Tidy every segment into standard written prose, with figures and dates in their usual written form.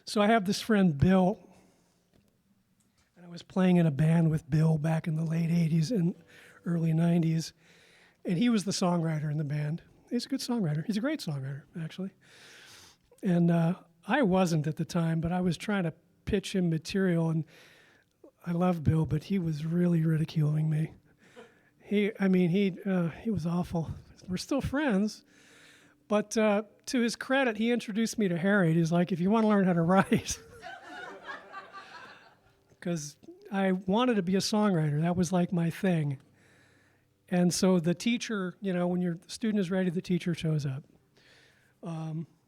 So I have this friend, Bill, and I was playing in a band with Bill back in the late 80s and early 90s, and he was the songwriter in the band. He's a good songwriter. He's a great songwriter, actually. And I wasn't at the time, but I was trying to pitch him material, and I love Bill, but he was really ridiculing me. He was awful. We're still friends, but to his credit, he introduced me to Harriet. He's like, if you want to learn how to write, because I wanted to be a songwriter. That was like my thing. And so the teacher, when your student is ready, the teacher shows up.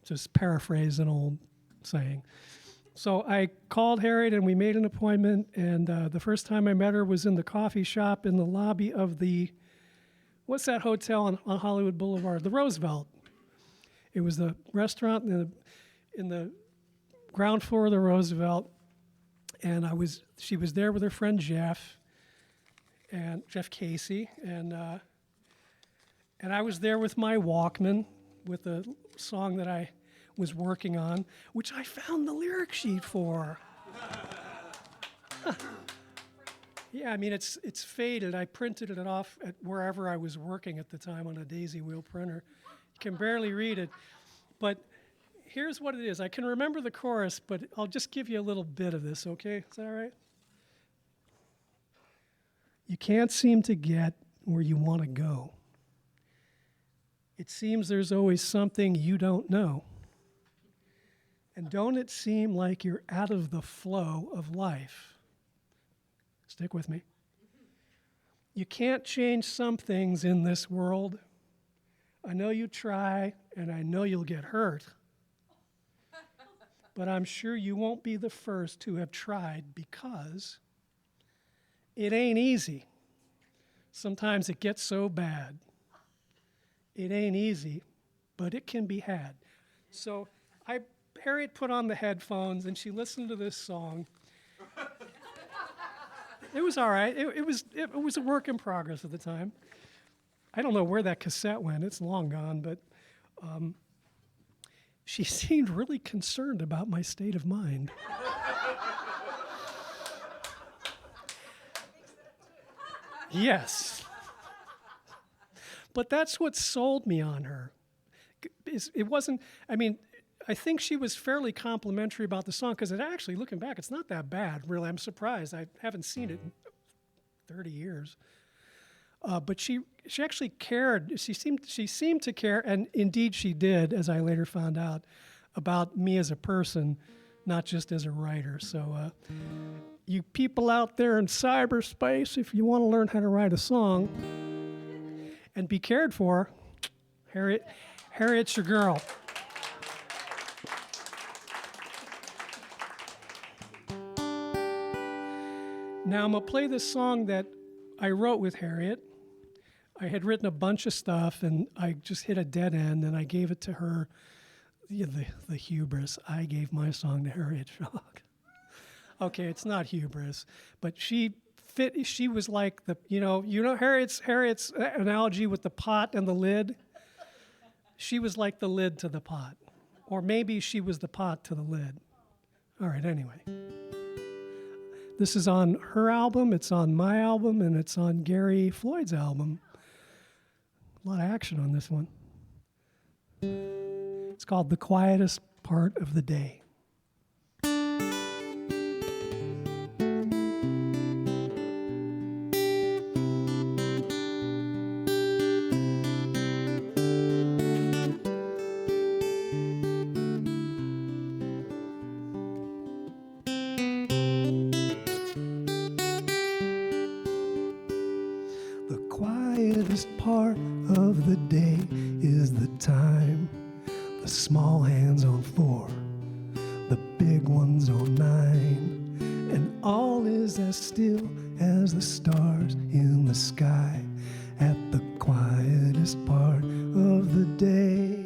Just paraphrase an old saying. So I called Harriet and we made an appointment. And the first time I met her was in the coffee shop in the lobby of what's that hotel on Hollywood Boulevard? The Roosevelt. It was the restaurant in the ground floor of the Roosevelt. And she was there with her friend Jeff Casey. And I was there with my Walkman with a song that I was working on, which I found the lyric sheet for. Yeah, I mean, it's faded. I printed it off at wherever I was working at the time on a daisy wheel printer. You can barely read it. But here's what it is. I can remember the chorus, but I'll just give you a little bit of this, okay? Is that all right? You can't seem to get where you want to go. It seems there's always something you don't know. And don't it seem like you're out of the flow of life? Stick with me. You can't change some things in this world. I know you try, and I know you'll get hurt. But I'm sure you won't be the first to have tried, because it ain't easy. Sometimes it gets so bad. It ain't easy, but it can be had. So Harriet put on the headphones and she listened to this song. It was all right. It was a work in progress at the time. I don't know where that cassette went. It's long gone, but she seemed really concerned about my state of mind. Yes. But that's what sold me on her. It wasn't, I think she was fairly complimentary about the song, because it actually, looking back, it's not that bad, really. I'm surprised. I haven't seen it in 30 years. But she actually cared. She seemed to care, and indeed she did, as I later found out, about me as a person, not just as a writer. So you people out there in cyberspace, if you want to learn how to write a song and be cared for, Harriet's your girl. Now I'm going to play this song that I wrote with Harriet. I had written a bunch of stuff, and I just hit a dead end, and I gave it to her. The hubris. I gave my song to Harriet Schock. Okay, it's not hubris, but she was like Harriet's analogy with the pot and the lid. She was like the lid to the pot. Or maybe she was the pot to the lid. All right, anyway. This is on her album, it's on my album, and it's on Gary Floyd's album. A lot of action on this one. It's called The Quietest Part of the Day. Part of the day is the time the small hands on 4, the big ones on 9, and all is as still as the stars in the sky at the quietest part of the day.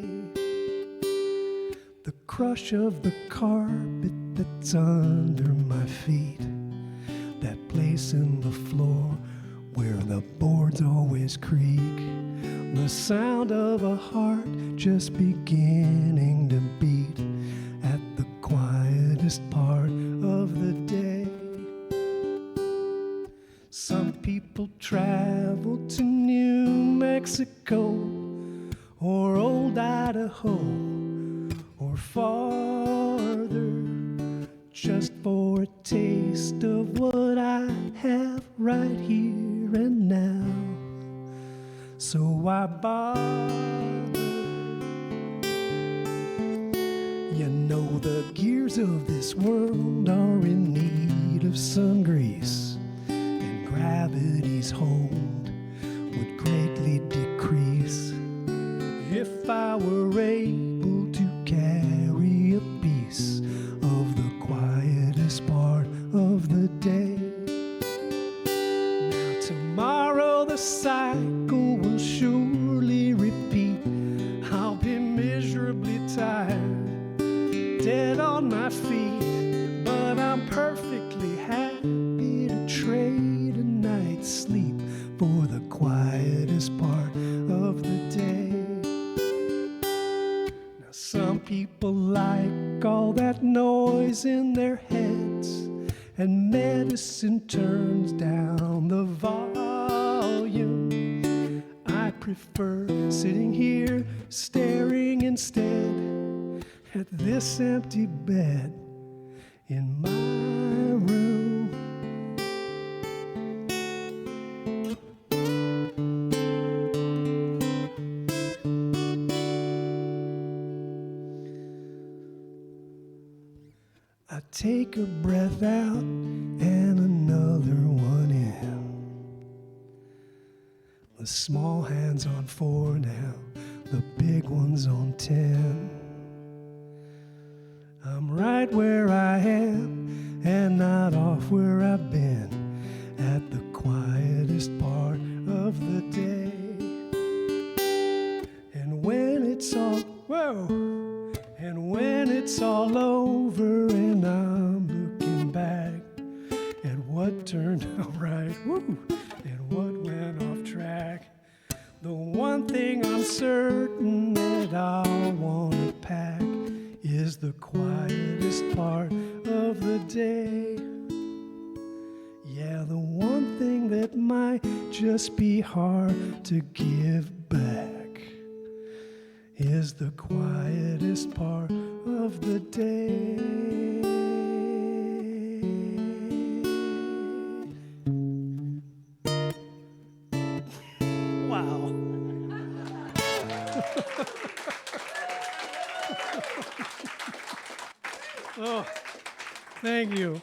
The crush of the carpet that's under my feet, that place in the floor where the boards always creak, the sound of a heart just beginning to beat at the quietest Mexico or old Idaho or farther, just for a taste of what I have right here and now. So why bother? You know the gears of this world are in need of some grease, and gravity's hold would greatly decrease if I were able to carry a piece of the quietest part of the day. Now tomorrow the cycle will surely repeat. I'll be miserably tired, dead on my feet, but I'm perfectly happy to trade a night's sleep for the quietest part of the day. Now some people like all that noise in their heads, and medicine turns down the volume. I prefer sitting here staring instead at this empty bed in my room. I take a breath out and another one in. The small hand's on 4 now, the big one's on 10. I'm right where I am and not off where I've been, at the quietest part of the day. And when it's all, and when it's all over and I'm looking back at what turned out right, and what went off track, the one thing I'm certain that I'll want to pack is the quietest part of the day. Yeah, the one thing that might just be hard to give back is the quietest part of the day. Wow. Oh, thank you.